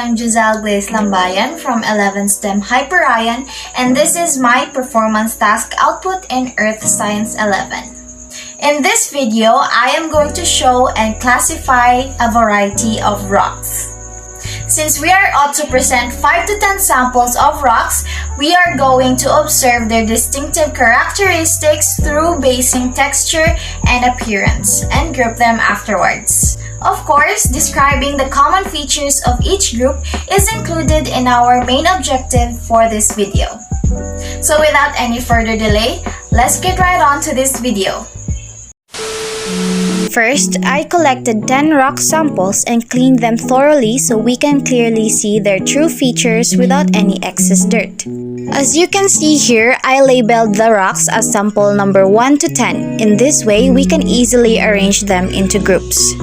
am Jiezle Glaze Lambayan from 11th STEM Hyperion, and this is my performance task output in Earth Science 11. In this video, I am going to show and classify a variety of rocks. Since we are ought to present 5 to 10 samples of rocks, we are going to observe their distinctive characteristics through basing texture and appearance and group them afterwards. Of course, describing the common features of each group is included in our main objective for this video. So without any further delay, let's get right on to this video. First, I collected 10 rock samples and cleaned them thoroughly so we can clearly see their true features without any excess dirt. As you can see here, I labeled the rocks as sample number 1 to 10. In this way, we can easily arrange them into groups.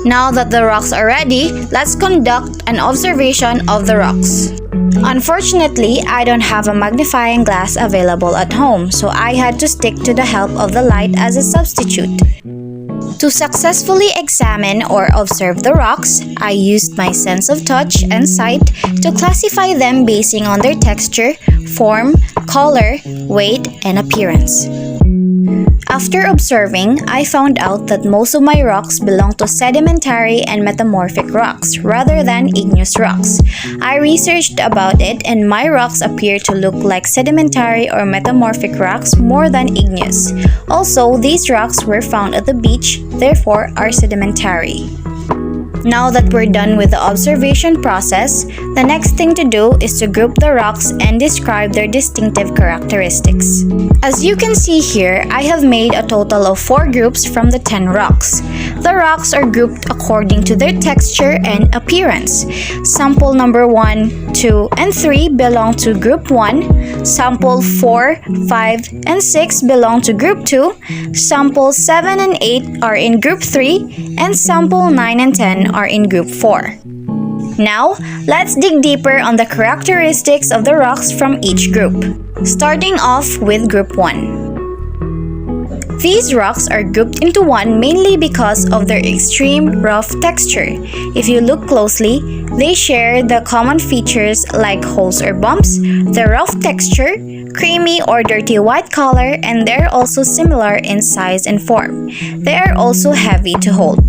Now that the rocks are ready, let's conduct an observation of the rocks. Unfortunately, I don't have a magnifying glass available at home, so I had to stick to the help of the light as a substitute. To successfully examine or observe the rocks, I used my sense of touch and sight to classify them basing on their texture, form, color, weight, and appearance. After observing, I found out that most of my rocks belong to sedimentary and metamorphic rocks rather than igneous rocks. I researched about it and my rocks appear to look like sedimentary or metamorphic rocks more than igneous. Also, these rocks were found at the beach, therefore are sedimentary. Now that we're done with the observation process, the next thing to do is to group the rocks and describe their distinctive characteristics. As you can see here, I have made a total of 4 groups from the 10 rocks. The rocks are grouped according to their texture and appearance. Sample number 1, 2, and 3 belong to group 1. Sample 4, 5, and 6 belong to group 2. Sample 7 and 8 are in group 3, and sample 9 and 10 are in group 4. Now, let's dig deeper on the characteristics of the rocks from each group. Starting off with group 1. These rocks are grouped into 1 mainly because of their extreme rough texture. If you look closely, they share the common features like holes or bumps, the rough texture, creamy or dirty white color, and they're also similar in size and form. They are also heavy to hold.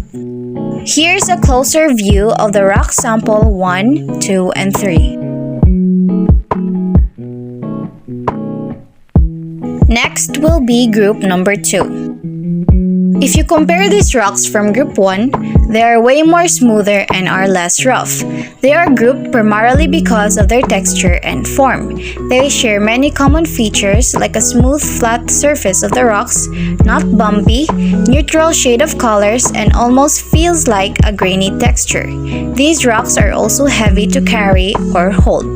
Here's a closer view of the rock sample 1, 2, and 3. Next will be group number 2. If you compare these rocks from group 1, they are way more smoother and are less rough. They are grouped primarily because of their texture and form. They share many common features like a smooth flat surface of the rocks, not bumpy, neutral shade of colors, and almost feels like a grainy texture. These rocks are also heavy to carry or hold.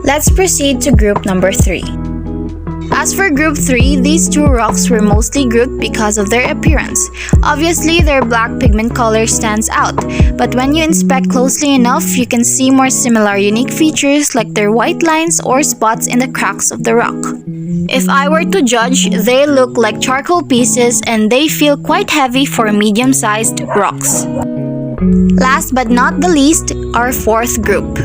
Let's proceed to group number 3. As for group 3, these 2 rocks were mostly grouped because of their appearance. Obviously, their black pigment color stands out, but when you inspect closely enough, you can see more similar unique features like their white lines or spots in the cracks of the rock. If I were to judge, they look like charcoal pieces and they feel quite heavy for medium-sized rocks. Last but not the least, our 4th group.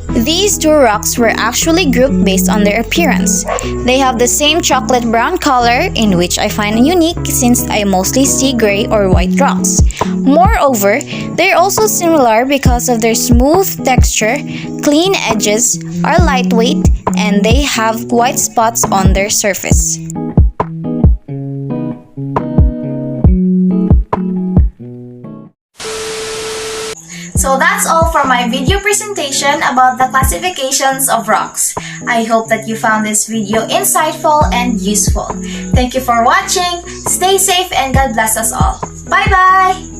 These 2 rocks were actually grouped based on their appearance. They have the same chocolate brown color, in which I find unique since I mostly see gray or white rocks. Moreover, they're also similar because of their smooth texture, clean edges, are lightweight, and they have white spots on their surface. So that's all for my video presentation about the classifications of rocks. I hope that you found this video insightful and useful. Thank you for watching. Stay safe and God bless us all. Bye-bye!